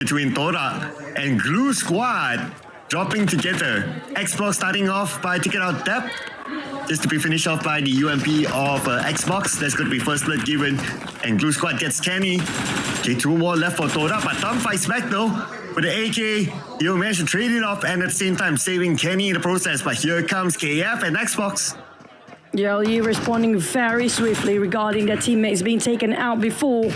between Tora and Glue Squad dropping together. Xbox starting off by taking out Depth, just to be finished off by the UMP of Xbox. That's going to be first blood given, and Glue Squad gets Kenny. Okay, 2 more left for Tora, but Tom fights back though. With the AK, he'll manage to trade it off and at the same time saving Kenny in the process. But here comes KF and Xbox. JLU responding very swiftly regarding their teammates being taken out before.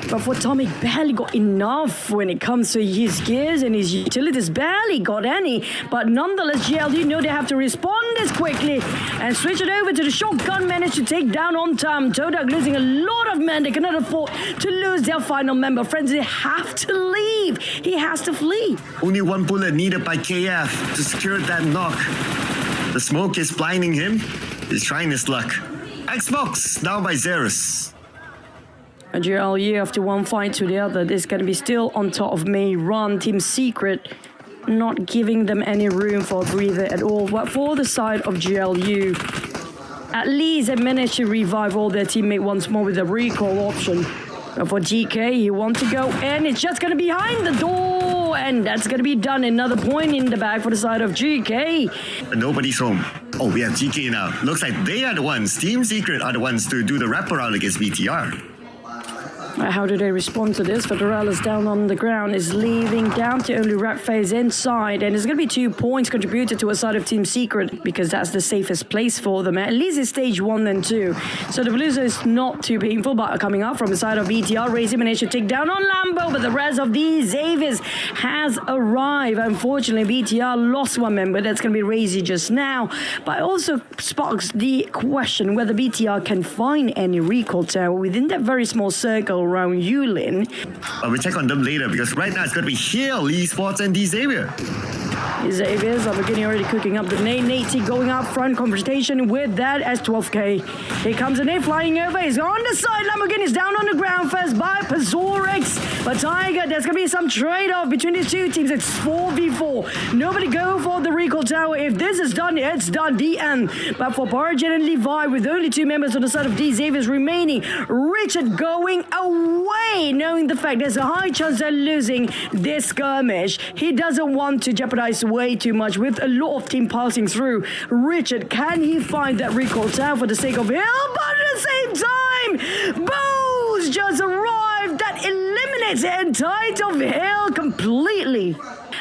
But for Tommy, barely got enough when it comes to his gears and his utilities. Barely got any. But nonetheless, JLU know they have to respond as quickly and switch it over to the shotgun. Managed to take down on time. Todak losing a lot of men. They cannot afford to lose their final member. Friends, they have to leave. He has to flee. Only 1 bullet needed by KF to secure that knock. The smoke is blinding him. He's trying his luck. Xbox down by Xerus. And JLU after one fight to the other, this is going to be still on top of May Run. Team Secret not giving them any room for a breather at all. But for the side of JLU, at least they managed to revive all their teammates once more with a recall option. But for GK, he wants to go in. It's just going to be behind the door. And that's going to be done. Another point in the bag for the side of GK. But nobody's home. Oh, we have GK now. Looks like they are the ones. Team Secret are the ones to do the wraparound against BTR. How do they respond to this? Federales down on the ground is leaving down to only Rat Phase inside, and it's going to be 2 points contributed to a side of Team Secret because that's the safest place for them. At least it's stage 1 and 2. So the Blues is not too painful, but coming up from the side of BTR, Razy managed to take down on Lambo, but the rest of these Xaviers has arrived. Unfortunately, BTR lost 1 member. That's going to be Razy just now, but it also sparks the question whether BTR can find any recall tower within that very small circle around Yulin. But we'll check on them later because right now it's going to be Hill, Esports, and Xavier. Xavier's Lamborghini already cooking up the nade. Nate going up front, confrontation with that S12K. Here comes the nade flying over. He's on the side. Lamborghini's down on the ground first by Pazorix. But Tiger, there's going to be some trade-off between these two teams. It's 4v4. Nobody go for the recall tower. If this is done, it's done. The end. But for Paragen and Levi, with only 2 members on the side of D Xavier's remaining, Richard going away, knowing the fact there's a high chance they're losing this skirmish. He doesn't want to jeopardize way too much with a lot of team passing through. Richard, can he find that recall tower for the sake of Hill? But at the same time, Booze just arrived. That eliminates the entire of Hill completely.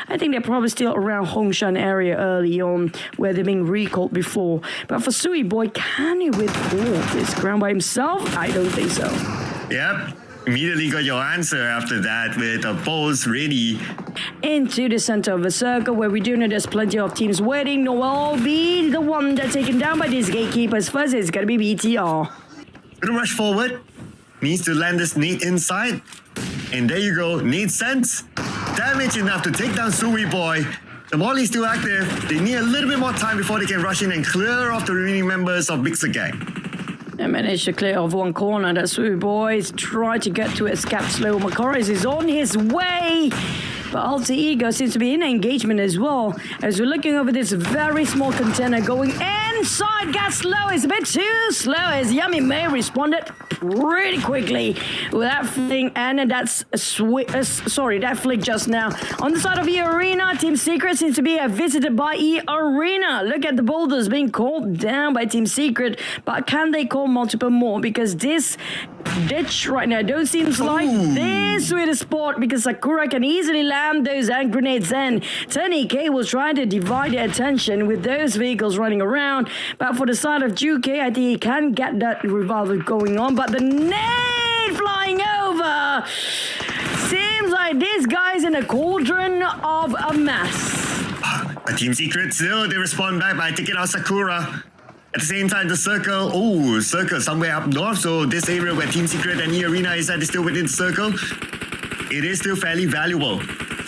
I think they're probably still around Hongshan area early on where they're being recalled before. But for Sui Boy, can he withhold this ground by himself? I don't think so. Yep. Immediately got your answer after that with a pulse ready. Into the center of the circle where we do know there's plenty of teams waiting. Noel be the one that's taken down by these gatekeepers. First it's going to be BTR. Gonna rush forward. Needs to land this nade inside. And there you go. Nade sense. Damage enough to take down Sui Boy. The Molly's still active. They need a little bit more time before they can rush in and clear off the remaining members of Mixer Gang. They managed to clear off one corner. That Sui Boys tried to get to escape slow. Macoris is on his way. But Alter Ego seems to be in engagement as well. As we're looking over this very small container going inside. Got slow. It's a bit too slow as Yummy May responded pretty quickly with that fling. And that's that flick just now. On the side of E Arena, Team Secret seems to be visited by E Arena. Look at the boulders being called down by Team Secret. But can they call multiple more? Because this ditch right now don't seem like this sweet spot because Sakura can easily land those hand grenades in. Tenny K was trying to divide their attention with those vehicles running around, but for the side of Juke, I think he can get that revolver going on, but the nade flying over seems like this guy's in a cauldron of a mess. A Team Secret still, they respond back by taking out Sakura. At the same time, the circle, circle somewhere up north, so this area where Team Secret and E Arena is at is still within the circle. It is still fairly valuable.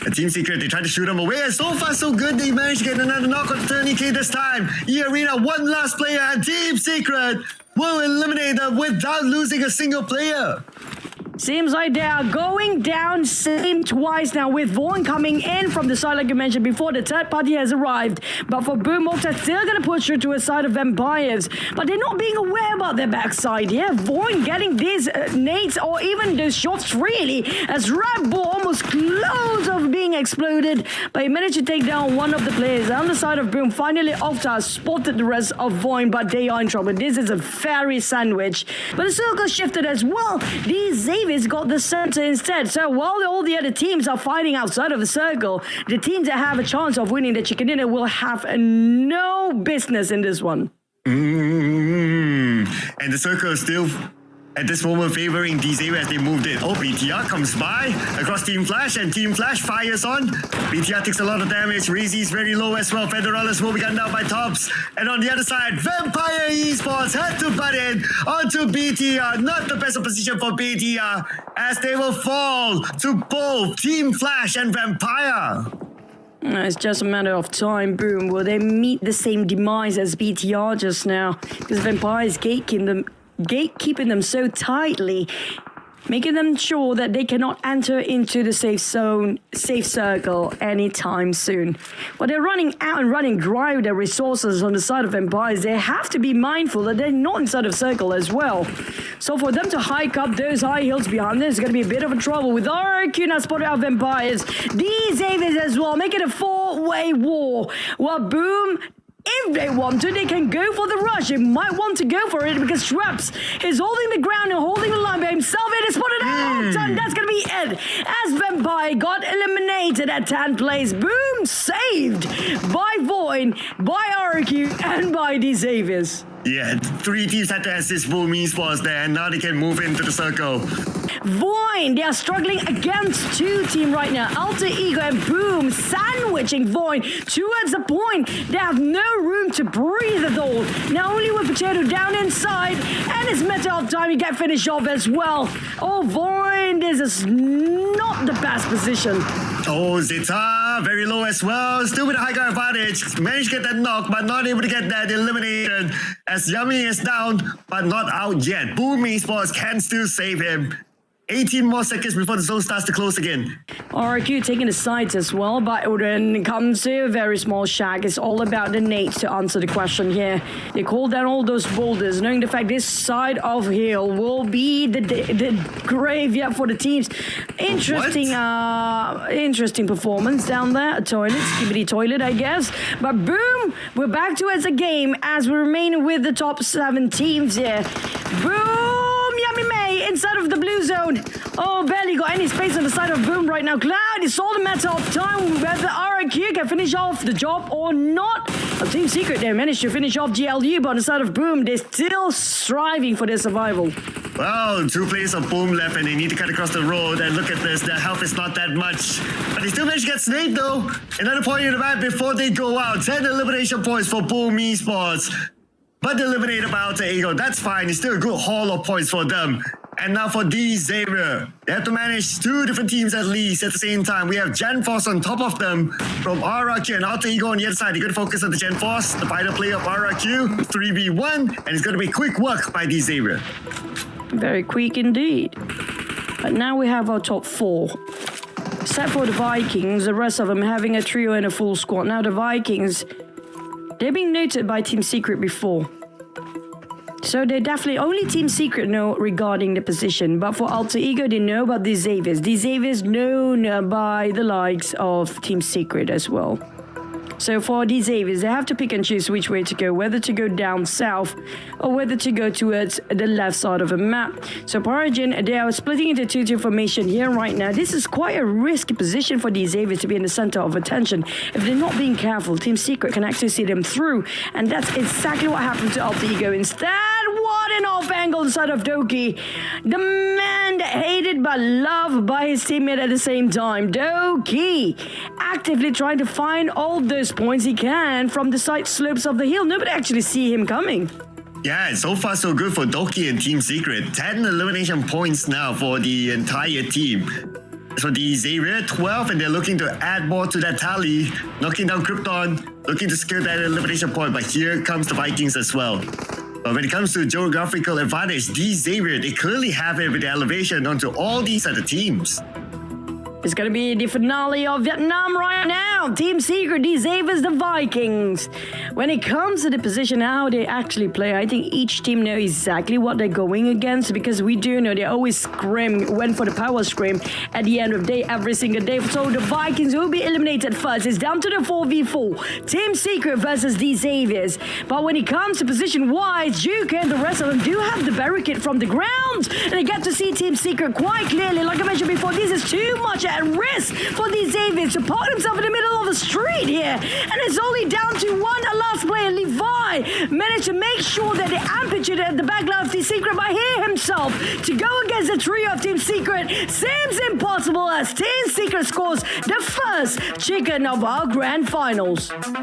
A Team Secret, they try to shoot them away, and so far so good, they managed to get another knock on 30K this time. E Arena, one last player, and Team Secret will eliminate them without losing a single player. Seems like they are going down same twice now with Vaughn coming in from the side like you mentioned before. The third party has arrived. But for Boombox, they're still going to push through to a side of Vampires. But they're not being aware about their backside here. Vaughn getting these nades or even those shots freely as Red Bull almost was close of being exploded, but he managed to take down one of the players. On the side of Boom, finally Opta spotted the rest of Void, but they are in trouble. This is a very sandwich. But the circle shifted as well. These Xaviers got the center instead. So while all the other teams are fighting outside of the circle, the teams that have a chance of winning the chicken dinner will have no business in this one. And the circle is still at this moment favoring DZ as they moved it. Oh, BTR comes by across Team Flash and Team Flash fires on. BTR takes a lot of damage. Razy is very low as well. Federalis will be gunned down by Tops. And on the other side, Vampire Esports had to butt in onto BTR. Not the best of position for BTR as they will fall to both Team Flash and Vampire. It's just a matter of time, Boom. Will they meet the same demise as BTR just now? Because Vampire is gatekeeping them so tightly, making them sure that they cannot enter into the safe circle anytime soon. But they're running out and running dry with their resources on the side of Vampires. They have to be mindful that they're not inside of circle as well. So for them to hike up those high hills behind them is going to be a bit of a trouble. With RQ now spotted out Vampires, these Avis as well, making a four-way war. While Boom, if they want to, they can go for the rush. They might want to go for it because Traps is holding the ground and holding the line by himself. It is spotted out, and that's going to be it. As Vampire got eliminated at 10th place. Boom saved by Void, by RQ, and by the Xaviers. Yeah, 3 teams had to assist Boom Esports there, and now they can move into the circle. Void, they are struggling against 2 teams right now. Alter Ego and Boom sandwiching Void towards the point. They have no room to breathe at all. Now only with Potato down inside, and it's a matter of time you get finished off as well. Oh, Void, this is not the best position. Oh, Zeta, very low as well. Still with a high guard advantage. Managed to get that knock, but not able to get that elimination. As Yummy is down, but not out yet. Boom Esports can still save him. 18 more seconds before the zone starts to close again. RQ taking the sides as well, but when it comes to a very small shack, it's all about the nades to answer the question here. They call down all those boulders, knowing the fact this side of hill will be the graveyard for the teams. Interesting, interesting performance down there. A toilet, skibidi toilet, I guess. But Boom, we're back to as a game as we remain with the top 7 teams here. Boom! Yummy May inside of the blue zone. Oh, barely got any space on the side of Boom right now. Cloud, it's all a matter of time whether RQ can finish off the job or not. Team Secret, they managed to finish off GLU, but on the side of Boom, they're still striving for their survival. Well, 2 players of Boom left and they need to cut across the road, and look at this, their health is not that much. But they still managed to get snaked though. Another point in the back before they go out. 10 elimination points for Boom Esports. But eliminated by Alter Ego, that's fine. It's still a good haul of points for them. And now for D Xavier, they have to manage 2 different teams at least at the same time. We have Gen Force on top of them from RRQ and Alter Ego on the other side. They're going to focus on the Gen Force, the fighter play of RRQ, 3v1, and it's going to be quick work by D Xavier. Very quick indeed. But now we have our top 4. Except for the Vikings, the rest of them having a trio and a full squad. Now the Vikings, they're being noted by Team Secret before. So they definitely only Team Secret know regarding the position. But for Alter Ego, they know about the Xaviers. The Xaviers known by the likes of Team Secret as well. So for these Xaviers, they have to pick and choose which way to go, whether to go down south or whether to go towards the left side of the map. So Origin, they are splitting into 2-2 formation here right now. This is quite a risky position for these Xaviers to be in the center of attention. If they're not being careful, Team Secret can actually see them through. And that's exactly what happened to Alter Ego. Instead, what an off angle inside of Doki. The man hated but loved by his teammate at the same time. Doki actively trying to find all those points he can from the side slopes of the hill. Nobody actually see him coming. Yeah, so far so good for Doki and Team Secret. 10 elimination points now for the entire team. So the Xavier 12, and they're looking to add more to that tally. Knocking down Krypton, looking to secure that elimination point. But here comes the Vikings as well. But when it comes to geographical advantage, these Xavier, they clearly have it with the elevation onto all these other teams. It's going to be the finale of Vietnam right now. Team Secret, these Avers, the Vikings. When it comes to the position, how they actually play, I think each team knows exactly what they're going against, because we do know they always went for the power scrim at the end of the day, every single day. So the Vikings will be eliminated first. It's down to the 4v4. Team Secret versus these Avers. But when it comes to position-wise, Duke and the rest of them do have the barricade from the ground. And I get to see Team Secret quite clearly. Like I mentioned before, this is too much at risk for these Avians to put himself in the middle of the street here. And it's only down to one last player. Levi managed to make sure that the amplitude at the backline of Team Secret might hear himself to go against the trio of Team Secret. Seems impossible as Team Secret scores the first chicken of our grand finals.